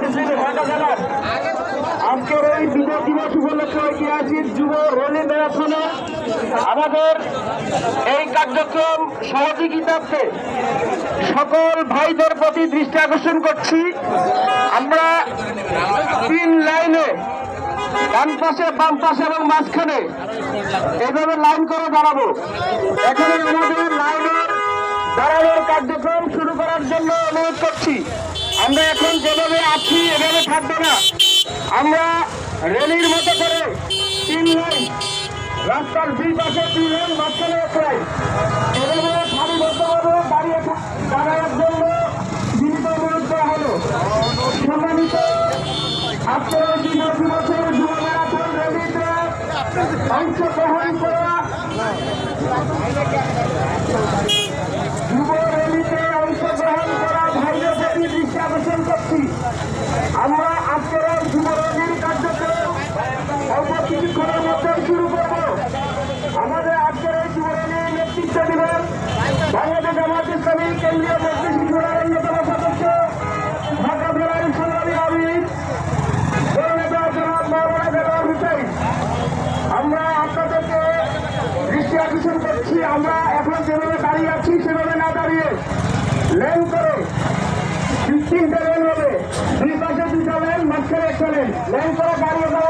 সভাপতি ঢাকা জেলার আজকের এই বিজয় দিবস উপলক্ষে ঐতিহাসিক যুব র্যালি ম্যারাথনে আমাদের এই কার্যক্রম সহযোগিতার্থে সকল ভাইদের প্রতি দৃষ্টি আকর্ষণ করছি। আমরা 3 লাইনে ডান পাশে, বাম পাশে এবং মাঝখানে এভাবে লাইন করে দাঁড়াবো। এখানে আমাদের লাইনের দাঁড়ানোর কার্যক্রম শুরু করার জন্য অনুরোধ করছি। আমরা এখন যেভাবে আছি এভাবে থাকবো না, আমরা রেলির মতো করে 3 লাইন, রাস্তার 2 পাশে 3 লাইন, মাঝখানে 1 লাইন, এভাবে সারিবদ্ধভাবে দাঁড়ানোর জন্য বিনীত অনুরোধ করা হলো। সম্মানিত আজকের এই বিজয় দিবসের যুব ম্যারাথন র্যালিতে অংশগ্রহণ করা ভাইদের প্রতি দৃষ্টি আকর্ষণ করছি। আমরা আজকের এই যুব র্যালির কার্যক্রম অল্প কিছুক্ষণের মধ্যে শুরু করব। আমাদের আজকের এই যুব র্যালির নেতৃত্ব দিবেন বাংলাদেশ জামায়াত ইসলামী কেন্দ্রীয় মজলিস শূরার অন্যতম সদস্য, ঢাকা জেলার সংগ্রামী আমির জনাব মাওলানা দেলোয়ার হোসেন। আমরা আপনাদেরকে দৃষ্টি আকর্ষণ করছি, আমরা এখন যেভাবে দাঁড়িয়ে আছি সেভাবে না দাঁড়িয়ে লেন করে 3টে লেন হবে, 2 পাশে 2টা লেন, মাঝখানে 1টা লেন করে দাঁড়িয়ে যাওয়ার